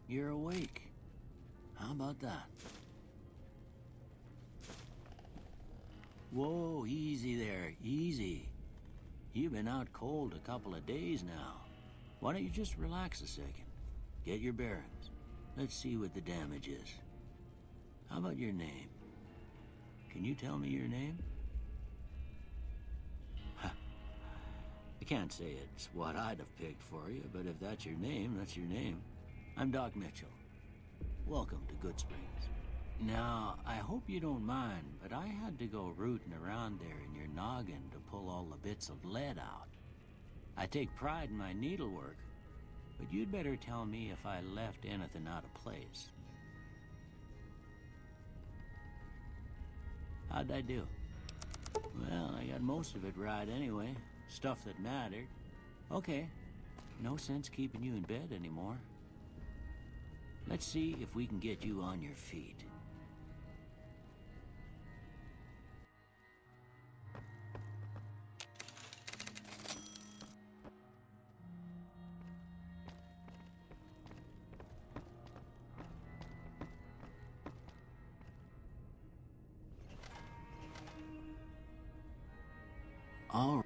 You're awake. How about that? Whoa, easy there, easy. You've been out cold a couple of days now. Why don't you just relax a second? Get your bearings. Let's see what the damage is. How about your name? Can you tell me your name? I can't say it's what I'd have picked for you, but if that's your name, that's your name. I'm Doc Mitchell. Welcome to Good Springs. Now, I hope you don't mind, but I had to go rooting around there in your noggin to pull all the bits of lead out. I take pride in my needlework, but you'd better tell me if I left anything out of place. How'd I do? Well, I got most of it right anyway. Stuff that mattered. Okay, no sense keeping you in bed anymore. Let's see if we can get you on your feet. All right.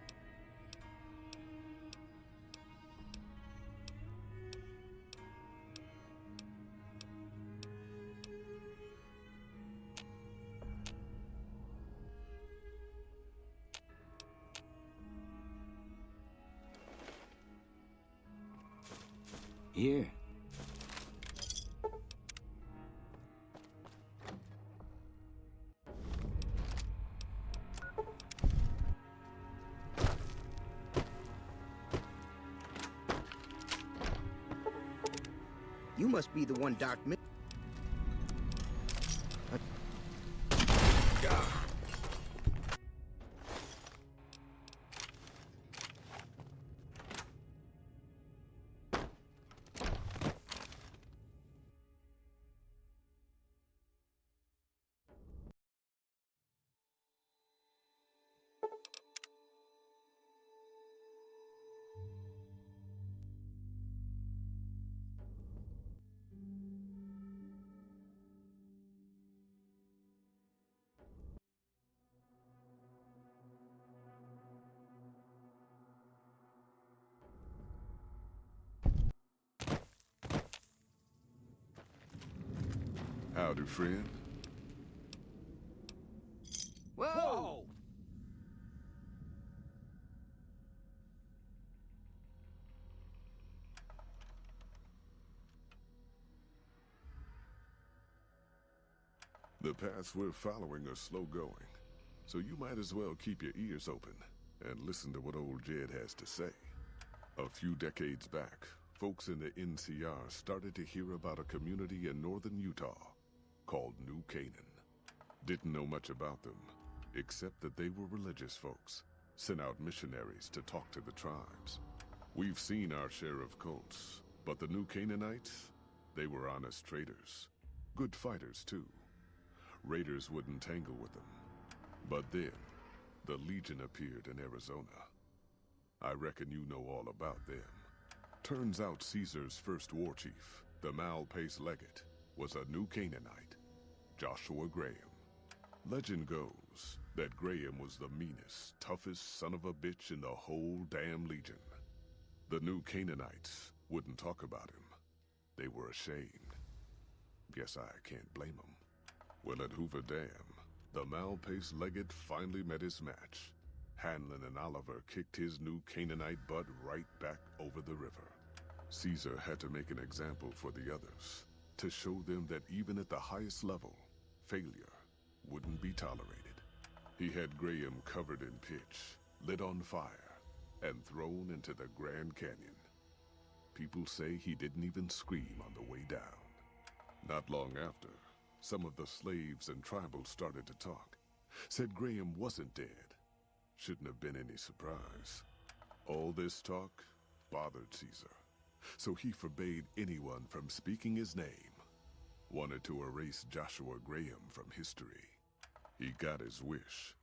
Here. You must be the one Doc Mitchell. Howdy, friend. Whoa! The paths we're following are slow going, so you might as well keep your ears open and listen to what old Jed has to say. A few decades back, folks in the NCR started to hear about a community in northern Utah called New Canaan. Didn't know much about them, except that they were religious folks, sent out missionaries to talk to the tribes. We've seen our share of cults, but the New Canaanites, they were honest traders. Good fighters, too. Raiders wouldn't tangle with them. But then, the Legion appeared in Arizona. I reckon you know all about them. Turns out Caesar's first war chief, the Malpace legate, was a New Canaanite, Joshua Graham. Legend goes that Graham was the meanest, toughest son of a bitch in the whole damn Legion. The New Canaanites wouldn't talk about him. They were ashamed. Guess I can't blame them. Well, at Hoover Dam, the Malpace legate finally met his match. Hanlon and Oliver kicked his New Canaanite butt right back over the river. Caesar had to make an example for the others, to show them that even at the highest level, failure wouldn't be tolerated. He had Graham covered in pitch, lit on fire, and thrown into the Grand Canyon. People say he didn't even scream on the way down. Not long after, some of the slaves and tribals started to talk. Said Graham wasn't dead. Shouldn't have been any surprise. All this talk bothered Caesar, so he forbade anyone from speaking his name. Wanted to erase Joshua Graham from history. He got his wish.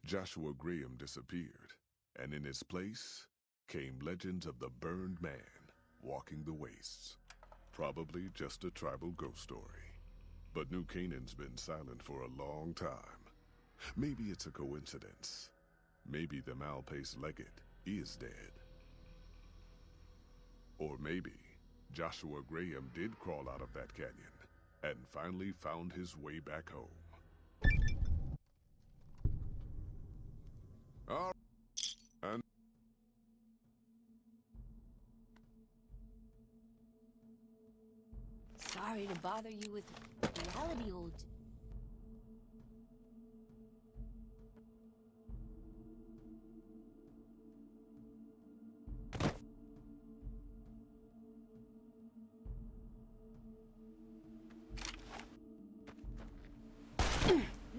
Joshua Graham disappeared, and in his place came legends of the burned man walking the wastes. Probably just a tribal ghost story. But New Canaan's been silent for a long time. Maybe it's a coincidence. Maybe the Malpace legate is dead. Or maybe Joshua Graham did crawl out of that canyon and finally found his way back home. All right. And Sorry to bother you with reality, old...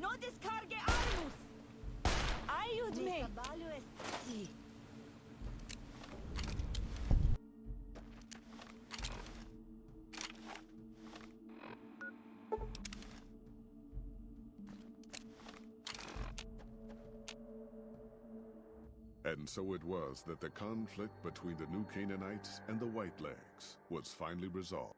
No descargue armus! Ayúdame! Sí. And so it was that the conflict between the New Canaanites and the White Legs was finally resolved.